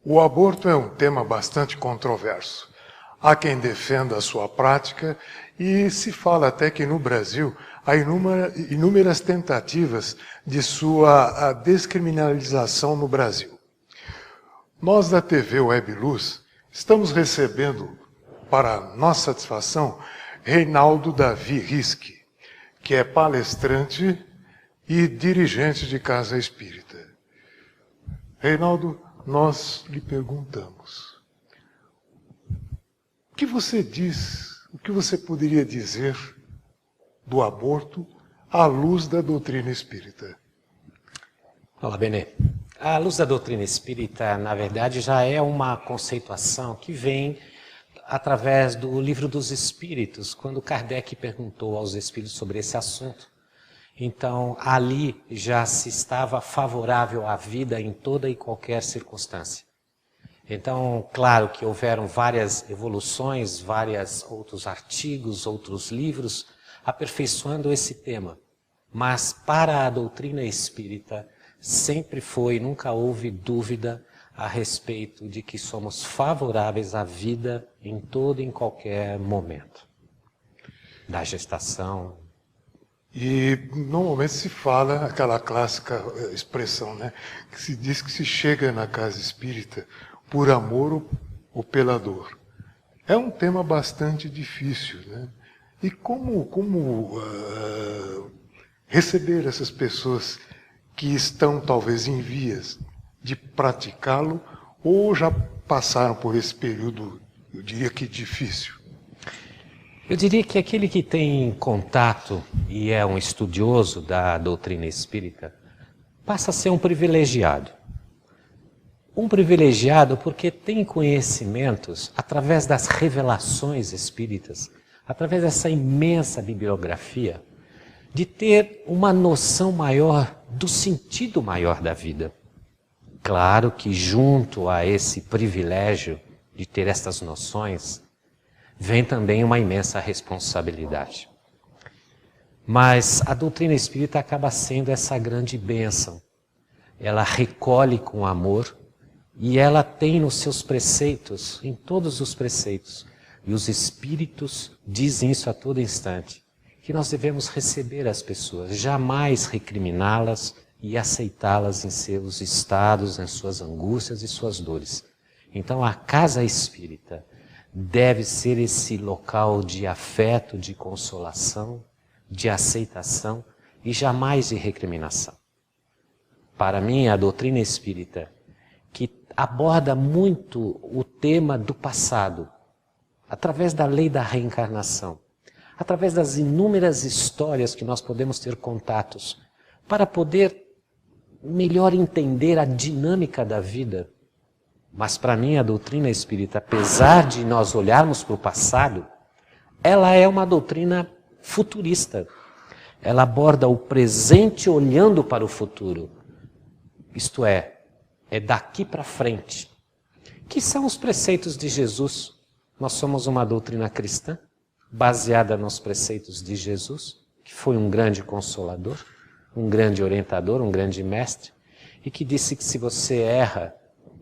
O aborto é um tema bastante controverso. Há quem defenda a sua prática e se fala até que no Brasil há inúmeras tentativas de sua descriminalização no Brasil. Nós da TV Web Luz estamos recebendo, para nossa satisfação, Reinaldo Davi Rischi, que é palestrante e dirigente de Casa Espírita. Reinaldo, nós lhe perguntamos, o que você diz, o que você poderia dizer do aborto à luz da doutrina espírita? Olá, Benê. A luz da doutrina espírita, na verdade, já é uma conceituação que vem através do Livro dos Espíritos, quando Kardec perguntou aos espíritos sobre esse assunto. Então, ali já se estava favorável à vida em toda e qualquer circunstância. Então, claro que houveram várias evoluções, vários outros artigos, outros livros, aperfeiçoando esse tema. Mas para a doutrina espírita, sempre foi, nunca houve dúvida a respeito de que somos favoráveis à vida em todo e em qualquer momento. Da gestação. E normalmente se fala aquela clássica expressão, né? Que se diz que se chega na casa espírita por amor ou pela dor. É um tema bastante difícil, né? E como receber essas pessoas que estão talvez em vias de praticá-lo ou já passaram por esse período, eu diria que difícil? Eu diria que aquele que tem contato e é um estudioso da doutrina espírita passa a ser um privilegiado. Um privilegiado porque tem conhecimentos através das revelações espíritas, através dessa imensa bibliografia, de ter uma noção maior do sentido maior da vida. Claro que junto a esse privilégio de ter estas noções, vem também uma imensa responsabilidade. Mas a doutrina espírita acaba sendo essa grande bênção. Ela recolhe com amor e ela tem nos seus preceitos, em todos os preceitos, e os espíritos dizem isso a todo instante, que nós devemos receber as pessoas, jamais recriminá-las e aceitá-las em seus estados, em suas angústias e suas dores. Então a casa espírita deve ser esse local de afeto, de consolação, de aceitação e jamais de recriminação. Para mim, a doutrina espírita, que aborda muito o tema do passado, através da lei da reencarnação, através das inúmeras histórias que nós podemos ter contatos, para poder melhor entender a dinâmica da vida. Mas para mim a doutrina espírita, apesar de nós olharmos para o passado, ela é uma doutrina futurista. Ela aborda o presente olhando para o futuro. Isto é daqui para frente. Que são os preceitos de Jesus? Nós somos uma doutrina cristã, baseada nos preceitos de Jesus, que foi um grande consolador, um grande orientador, um grande mestre, e que disse que se você erra,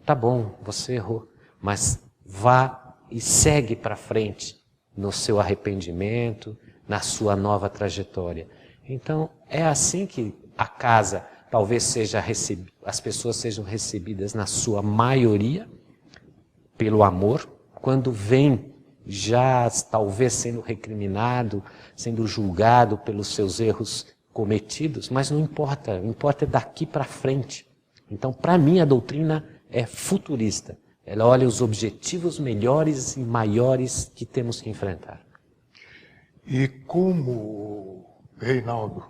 tá bom, você errou, mas vá e segue para frente no seu arrependimento, na sua nova trajetória. Então, é assim que a casa talvez seja recebida, as pessoas sejam recebidas na sua maioria pelo amor, quando vem já talvez sendo recriminado, sendo julgado pelos seus erros cometidos, mas não importa, o importa é daqui para frente. Então, para mim, a doutrina é futurista. Ela olha os objetivos melhores e maiores que temos que enfrentar. E como, Reinaldo,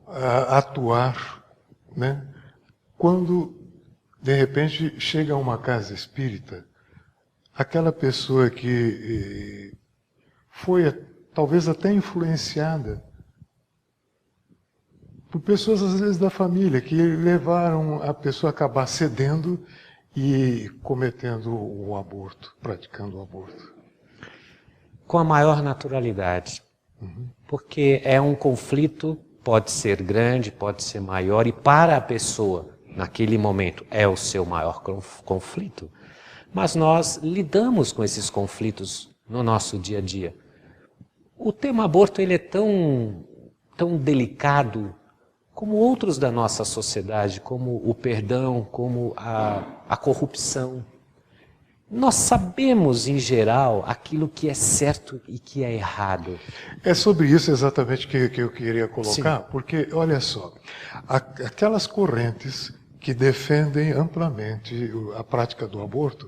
atuar, né, quando, de repente, chega a uma casa espírita, aquela pessoa que foi talvez até influenciada por pessoas, às vezes, da família, que levaram a pessoa a acabar cedendo e cometendo o aborto, praticando o aborto. Com a maior naturalidade. Porque é um conflito, pode ser grande, pode ser maior, e para a pessoa naquele momento é o seu maior conflito, mas nós lidamos com esses conflitos no nosso dia a dia. O tema aborto ele é tão delicado como outros da nossa sociedade, como o perdão, como a corrupção. Nós sabemos, em geral, aquilo que é certo e que é errado. É sobre isso exatamente que eu queria colocar, Sim. porque, olha só, aquelas correntes que defendem amplamente a prática do aborto,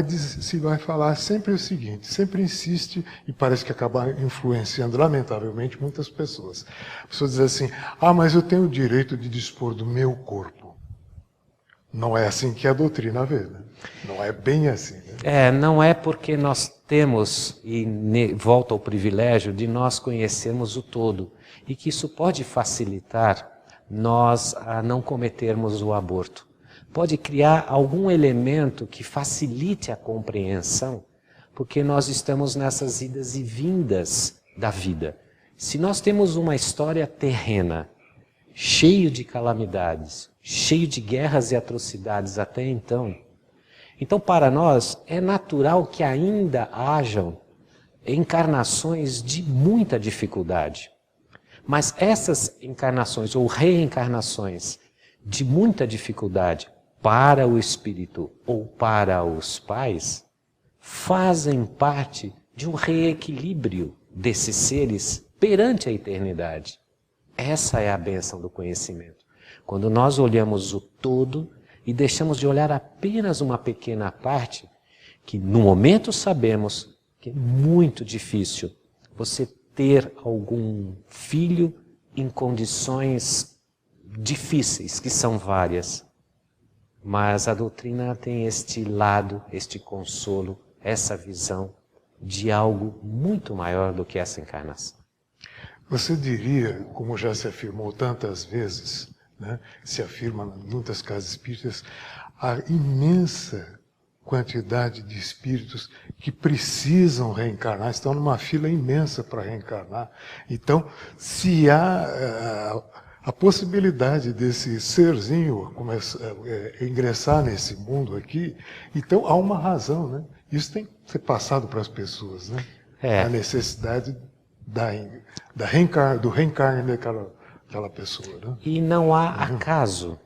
se vai falar sempre o seguinte, sempre insiste, e parece que acaba influenciando, lamentavelmente, muitas pessoas. A pessoa diz assim, mas eu tenho o direito de dispor do meu corpo. Não é assim que a doutrina vê, né? Não é bem assim, né? Não é porque nós temos, e volta ao privilégio, de nós conhecermos o todo, e que isso pode facilitar nós a não cometermos o aborto. Pode criar algum elemento que facilite a compreensão, porque nós estamos nessas idas e vindas da vida. Se nós temos uma história terrena, cheio de calamidades, cheio de guerras e atrocidades até então, para nós é natural que ainda hajam encarnações de muita dificuldade. Mas essas encarnações ou reencarnações de muita dificuldade para o espírito ou para os pais fazem parte de um reequilíbrio desses seres perante a eternidade. Essa é a bênção do conhecimento. Quando nós olhamos o todo e deixamos de olhar apenas uma pequena parte, que no momento sabemos que é muito difícil você ter algum filho em condições difíceis, que são várias. Mas a doutrina tem este lado, este consolo, essa visão de algo muito maior do que essa encarnação. Você diria, como já se afirmou tantas vezes, né, se afirma em muitas casas espíritas, a imensa quantidade de espíritos que precisam reencarnar, estão numa fila imensa para reencarnar. Então, se há a possibilidade desse serzinho ingressar nesse mundo aqui, então há uma razão, né? Isso tem que ser passado para as pessoas, né? A necessidade do reencarne daquela pessoa, né? E não há acaso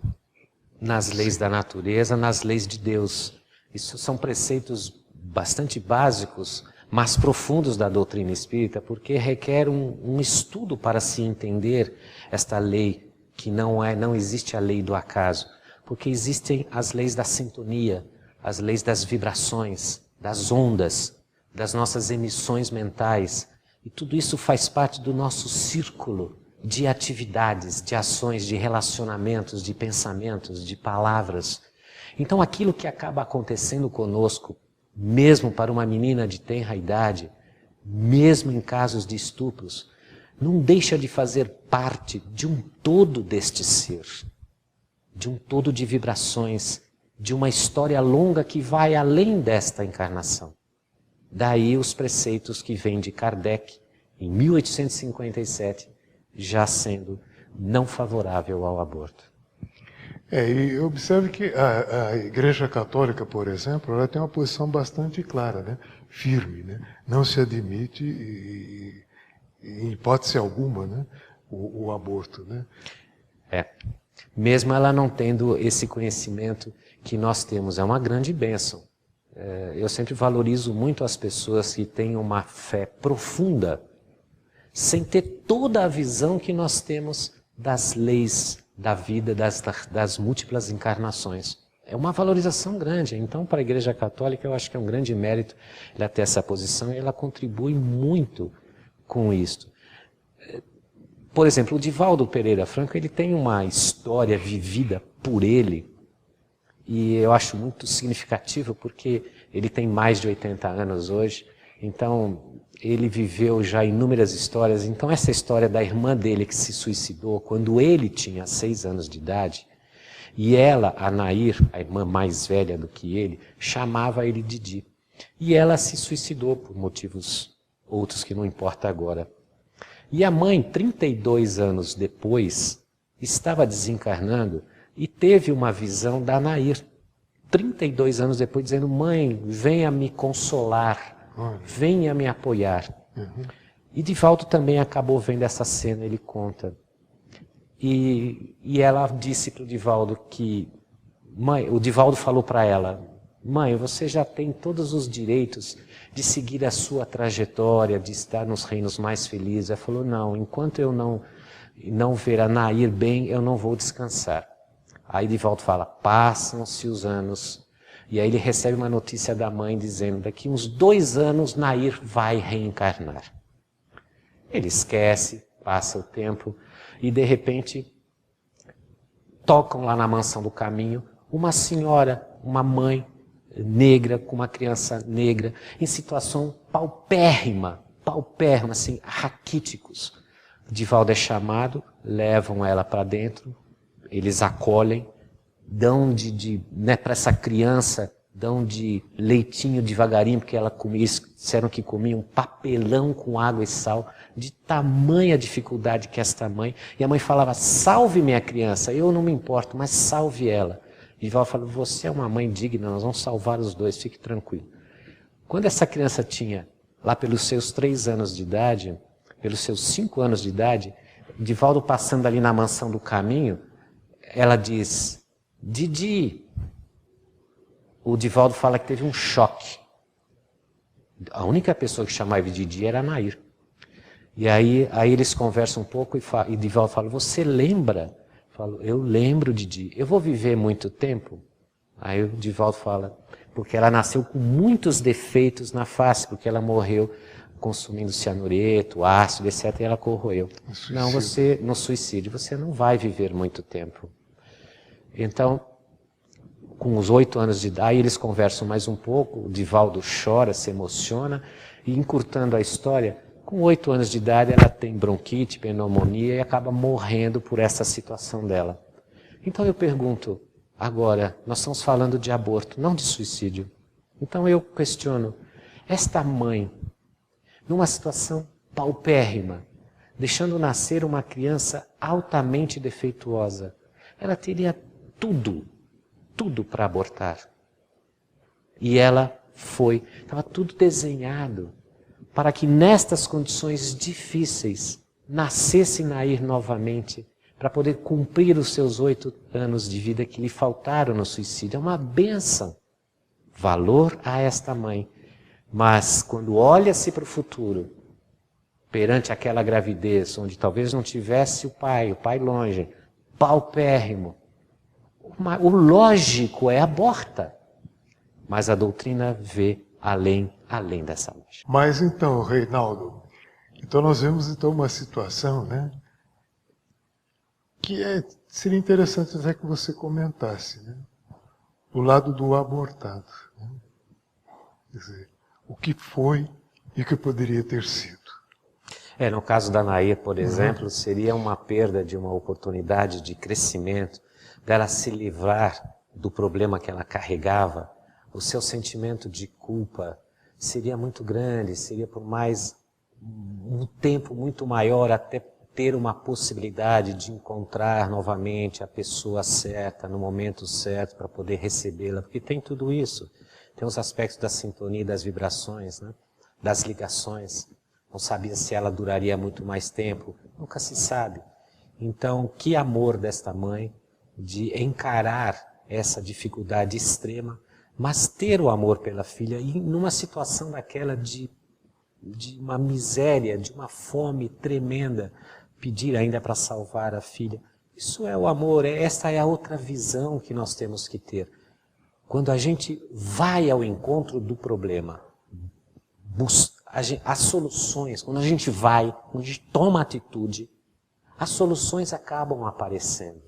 nas leis da natureza, nas leis de Deus. Isso são preceitos bastante básicos, mas profundos da doutrina espírita, porque requer um estudo para se entender esta lei, que não existe a lei do acaso, porque existem as leis da sintonia, as leis das vibrações, das ondas, das nossas emissões mentais, e tudo isso faz parte do nosso círculo de atividades, de ações, de relacionamentos, de pensamentos, de palavras. Então aquilo que acaba acontecendo conosco, mesmo para uma menina de tenra idade, mesmo em casos de estupros, não deixa de fazer parte de um todo deste ser, de um todo de vibrações, de uma história longa que vai além desta encarnação. Daí os preceitos que vêm de Kardec, em 1857, já sendo não favorável ao aborto. E observe que a Igreja Católica, por exemplo, ela tem uma posição bastante clara, né? Firme, né? Não se admite, em hipótese alguma, né? o aborto, né? Mesmo ela não tendo esse conhecimento que nós temos, é uma grande bênção. Eu sempre valorizo muito as pessoas que têm uma fé profunda, sem ter toda a visão que nós temos das leis da vida, das múltiplas encarnações. É uma valorização grande. Então, para a Igreja Católica, eu acho que é um grande mérito ela ter essa posição e ela contribui muito com isto. Por exemplo, o Divaldo Pereira Franco, ele tem uma história vivida por ele e eu acho muito significativo porque ele tem mais de 80 anos hoje, então ele viveu já inúmeras histórias. Então essa história da irmã dele que se suicidou quando ele tinha 6 anos de idade, e ela, a Nair, a irmã mais velha do que ele, chamava ele Didi. E ela se suicidou por motivos outros que não importa agora. E a mãe, 32 anos depois, estava desencarnando e teve uma visão da Nair, 32 anos depois, dizendo: mãe, venha me consolar, venha me apoiar. E Divaldo também acabou vendo essa cena, ele conta. E ela disse para o Divaldo que... Mãe, o Divaldo falou para ela: mãe, você já tem todos os direitos de seguir a sua trajetória, de estar nos reinos mais felizes. Ela falou: não, enquanto eu não ver a Nair bem, eu não vou descansar. Aí Divaldo fala: passam-se os anos. E aí ele recebe uma notícia da mãe dizendo: daqui uns 2 anos Nair vai reencarnar. Ele esquece, passa o tempo e de repente tocam lá na mansão do caminho uma senhora, uma mãe negra com uma criança negra em situação paupérrima, assim, raquíticos. Divaldo é chamado, levam ela para dentro, eles acolhem, dão para essa criança, dão de leitinho devagarinho, porque ela comia, disseram que comia um papelão com água e sal, de tamanha dificuldade que esta mãe. E a mãe falava: salve minha criança, eu não me importo, mas salve ela. E Divaldo falou: você é uma mãe digna, nós vamos salvar os dois, fique tranquilo. Quando essa criança tinha, lá pelos seus 3 anos de idade, pelos seus 5 anos de idade, Divaldo passando ali na mansão do caminho, ela diz: Didi. O Divaldo fala que teve um choque. A única pessoa que chamava de Didi era a Nair. E aí eles conversam um pouco e Divaldo fala: você lembra? Eu falo: eu lembro, Didi. Eu vou viver muito tempo? Aí o Divaldo fala: porque ela nasceu com muitos defeitos na face, porque ela morreu consumindo cianureto, ácido, etc. E ela corroeu. Não, você, no suicídio, você não vai viver muito tempo. Então, com os 8 anos de idade, eles conversam mais um pouco, o Divaldo chora, se emociona, e encurtando a história, com 8 anos de idade ela tem bronquite, pneumonia e acaba morrendo por essa situação dela. Então eu pergunto, agora, nós estamos falando de aborto, não de suicídio. Então eu questiono, esta mãe, numa situação paupérrima, deixando nascer uma criança altamente defeituosa, ela teria tudo para abortar. E ela estava tudo desenhado para que nestas condições difíceis nascesse Nair novamente, para poder cumprir os seus 8 anos de vida que lhe faltaram no suicídio. É uma bênção. Valor a esta mãe. Mas quando olha-se para o futuro, perante aquela gravidez, onde talvez não tivesse o pai longe, paupérrimo, o lógico é aborta. Mas a doutrina vê além dessa lógica. Mas então, Reinaldo, então nós vemos então uma situação, né, que seria interessante até que você comentasse, né, do lado do abortado. Né? Quer dizer, o que foi e o que poderia ter sido. No caso da Nair, por exemplo, seria uma perda de uma oportunidade de crescimento, para ela se livrar do problema que ela carregava. O seu sentimento de culpa seria muito grande, seria por mais um tempo muito maior até ter uma possibilidade de encontrar novamente a pessoa certa, no momento certo, para poder recebê-la, porque tem tudo isso. Tem os aspectos da sintonia, das vibrações, né? Das ligações. Não sabia se ela duraria muito mais tempo, nunca se sabe. Então, que amor desta mãe de encarar essa dificuldade extrema, mas ter o amor pela filha e numa situação daquela de uma miséria, de uma fome tremenda, pedir ainda para salvar a filha. Isso é o amor, esta é a outra visão que nós temos que ter. Quando a gente vai ao encontro do problema, as soluções, quando a gente toma atitude, as soluções acabam aparecendo.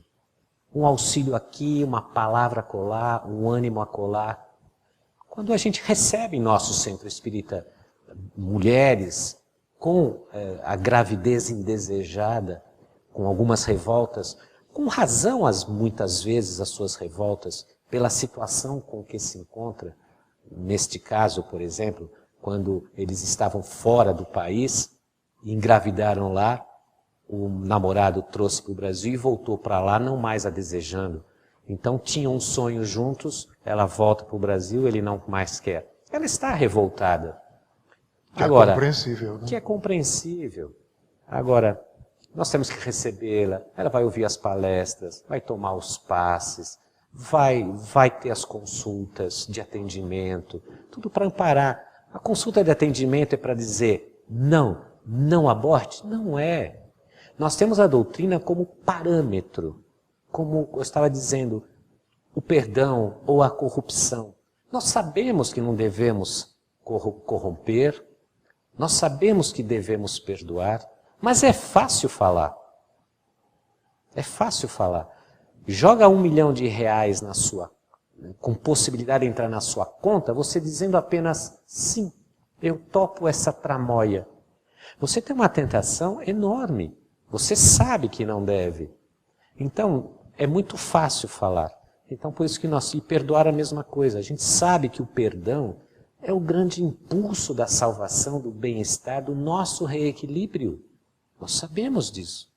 Um auxílio aqui, uma palavra acolá, um ânimo acolá. Quando a gente recebe em nosso centro espírita mulheres com a gravidez indesejada, com algumas revoltas, com razão muitas vezes as suas revoltas, pela situação com que se encontra, neste caso, por exemplo, quando eles estavam fora do país, engravidaram lá, o namorado trouxe para o Brasil e voltou para lá, não mais a desejando. Então tinham um sonho juntos, ela volta para o Brasil, ele não mais quer. Ela está revoltada. Agora, é compreensível, né? Que é compreensível. Agora, nós temos que recebê-la, ela vai ouvir as palestras, vai tomar os passes, vai ter as consultas de atendimento, tudo para amparar. A consulta de atendimento é para dizer, não aborte? Não é. Nós temos a doutrina como parâmetro, como eu estava dizendo, o perdão ou a corrupção. Nós sabemos que não devemos corromper, nós sabemos que devemos perdoar, mas é fácil falar. É fácil falar. Joga R$1 milhão na sua, com possibilidade de entrar na sua conta, você dizendo apenas sim, eu topo essa tramóia. Você tem uma tentação enorme. Você sabe que não deve. Então, é muito fácil falar. Então, por isso que e perdoar a mesma coisa. A gente sabe que o perdão é o grande impulso da salvação, do bem-estar, do nosso reequilíbrio. Nós sabemos disso.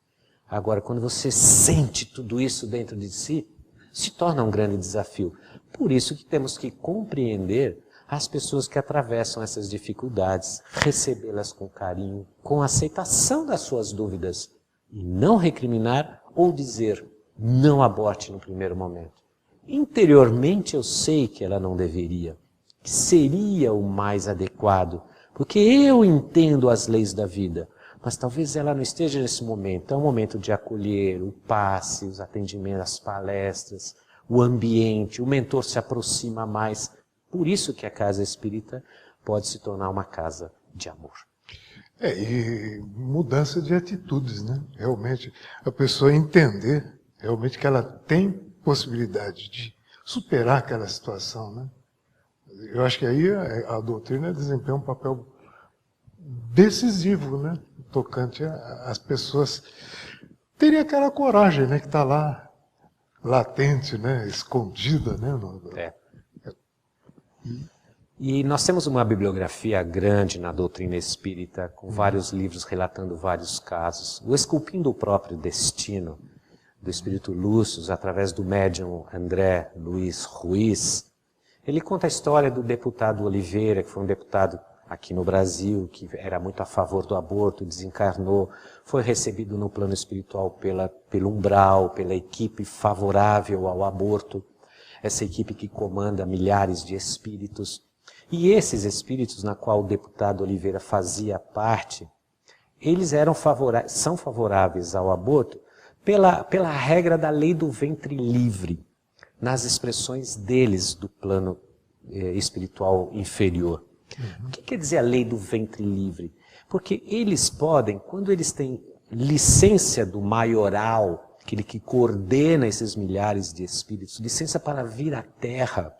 Agora, quando você sente tudo isso dentro de si, se torna um grande desafio. Por isso que temos que compreender as pessoas que atravessam essas dificuldades, recebê-las com carinho, com aceitação das suas dúvidas, e não recriminar ou dizer, não aborte no primeiro momento. Interiormente eu sei que ela não deveria, que seria o mais adequado, porque eu entendo as leis da vida, mas talvez ela não esteja nesse momento. É um momento de acolher, o passe, os atendimentos, as palestras, o ambiente, o mentor se aproxima mais. Por isso que a casa espírita pode se tornar uma casa de amor. E mudança de atitudes, né? Realmente, a pessoa entender realmente que ela tem possibilidade de superar aquela situação, né? Eu acho que aí a doutrina desempenha um papel decisivo, né? Tocante às pessoas terem aquela coragem, né? Que está lá, latente, né? Escondida, né? E nós temos uma bibliografia grande na doutrina espírita, com vários livros relatando vários casos. O Esculpindo o Próprio Destino, do Espírito Lúcio, através do médium André Luiz Ruiz, ele conta a história do deputado Oliveira, que foi um deputado aqui no Brasil, que era muito a favor do aborto, desencarnou, foi recebido no plano espiritual pelo umbral, pela equipe favorável ao aborto, essa equipe que comanda milhares de espíritos. E esses espíritos, na qual o deputado Oliveira fazia parte, eles são favoráveis ao aborto pela regra da lei do ventre livre, nas expressões deles do plano espiritual inferior. O que quer dizer a lei do ventre livre? Porque eles podem, quando eles têm licença do maioral, aquele que coordena esses milhares de espíritos, licença para vir à Terra,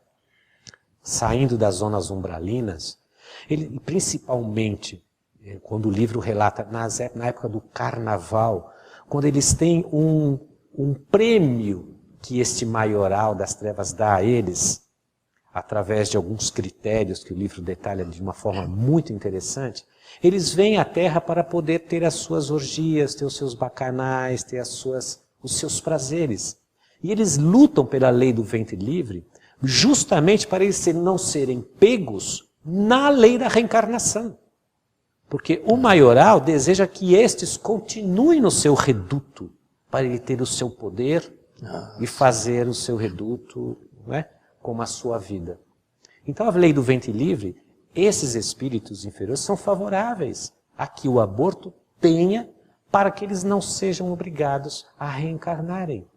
saindo das zonas umbralinas, ele, principalmente, quando o livro relata, na época do carnaval, quando eles têm um prêmio que este maioral das trevas dá a eles, através de alguns critérios que o livro detalha de uma forma muito interessante, eles vêm à Terra para poder ter as suas orgias, ter os seus bacanais, ter os seus prazeres. E eles lutam pela lei do ventre livre, justamente para eles não serem pegos na lei da reencarnação. Porque o maioral deseja que estes continuem no seu reduto, para ele ter o seu poder e fazer o seu reduto, não é? Como a sua vida. Então a lei do ventre livre, esses espíritos inferiores são favoráveis a que o aborto tenha para que eles não sejam obrigados a reencarnarem.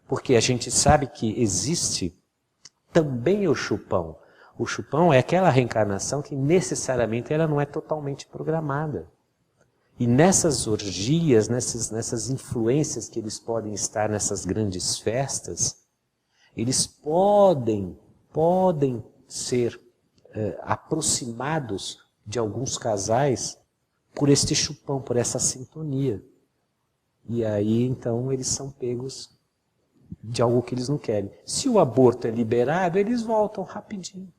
Porque a gente sabe que existe também o chupão. O chupão é aquela reencarnação que necessariamente ela não é totalmente programada. E nessas orgias, nessas influências que eles podem estar nessas grandes festas, eles podem ser aproximados de alguns casais por este chupão, por essa sintonia. E aí, então, eles são pegos de algo que eles não querem. Se o aborto é liberado, eles voltam rapidinho.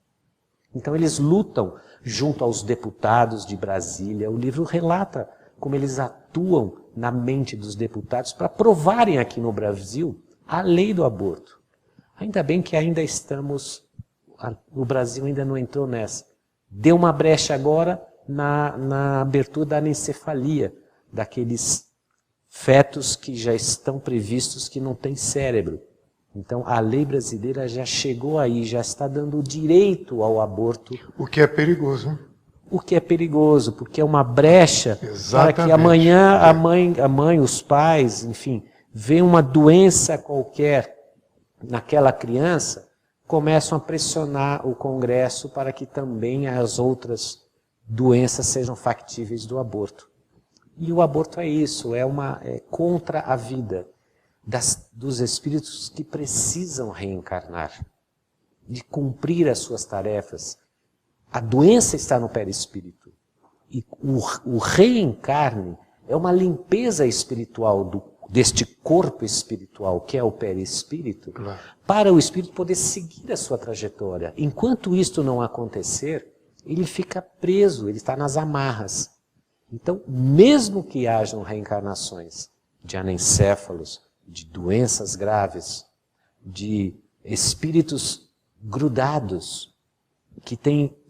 Então, eles lutam junto aos deputados de Brasília. O livro relata como eles atuam na mente dos deputados para provarem aqui no Brasil a lei do aborto. Ainda bem que ainda o Brasil ainda não entrou nessa. Deu uma brecha agora na abertura da anencefalia, daqueles fetos que já estão previstos que não têm cérebro. Então a lei brasileira já chegou aí, já está dando o direito ao aborto. O que é perigoso, hein? O que é perigoso, porque é uma brecha. Exatamente. Para que amanhã a mãe, os pais, enfim, vê uma doença qualquer naquela criança, começam a pressionar o Congresso para que também as outras doenças sejam factíveis do aborto. E o aborto é isso, é contra a vida dos espíritos que precisam reencarnar, de cumprir as suas tarefas. A doença está no perispírito. E o reencarne é uma limpeza espiritual deste corpo espiritual, que é o perispírito, claro, para o espírito poder seguir a sua trajetória. Enquanto isto não acontecer, ele fica preso, ele está nas amarras. Então, mesmo que hajam reencarnações de anencéfalos, de doenças graves, de espíritos grudados, que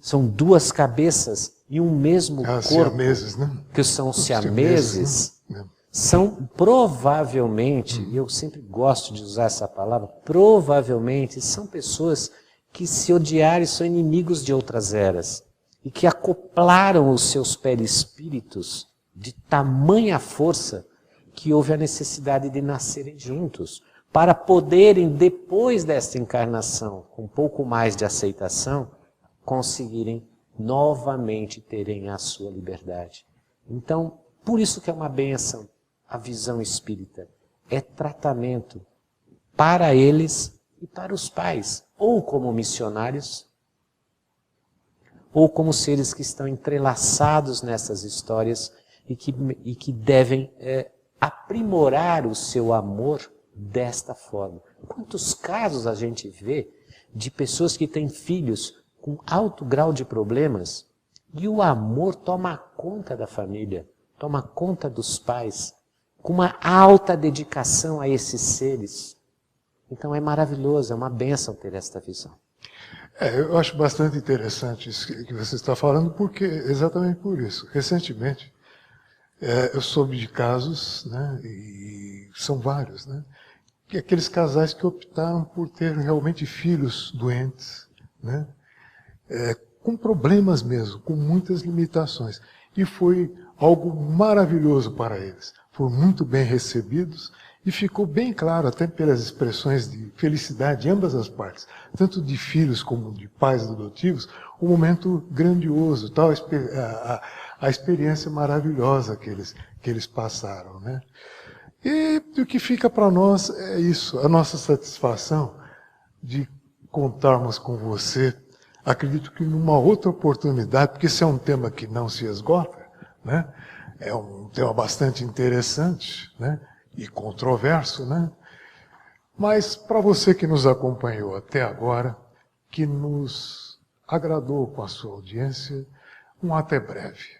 são duas cabeças e um mesmo corpo, siameses, né? Que são siameses, né? São provavelmente, e eu sempre gosto de usar essa palavra, provavelmente são pessoas que se odiarem são inimigos de outras eras e que acoplaram os seus perispíritos de tamanha força que houve a necessidade de nascerem juntos, para poderem, depois desta encarnação, com um pouco mais de aceitação, conseguirem novamente terem a sua liberdade. Então, por isso que é uma bênção a visão espírita. É tratamento para eles e para os pais, ou como missionários, ou como seres que estão entrelaçados nessas histórias e que devem aprimorar o seu amor desta forma. Quantos casos a gente vê de pessoas que têm filhos com alto grau de problemas e o amor toma conta da família, toma conta dos pais, com uma alta dedicação a esses seres. Então é maravilhoso, é uma bênção ter esta visão. Eu acho bastante interessante isso que você está falando, porque exatamente por isso. Recentemente, eu soube de casos, né, e são vários, né, que aqueles casais que optaram por ter realmente filhos doentes, né, com problemas mesmo, com muitas limitações. E foi algo maravilhoso para eles. Foram muito bem recebidos e ficou bem claro, até pelas expressões de felicidade de ambas as partes, tanto de filhos como de pais adotivos, um momento grandioso, tal, a experiência maravilhosa que eles passaram, né? E o que fica para nós é isso, a nossa satisfação de contarmos com você. Acredito que numa outra oportunidade, porque esse é um tema que não se esgota, né? É um tema bastante interessante, né? E controverso, né? Mas para você que nos acompanhou até agora, que nos agradou com a sua audiência, um até breve.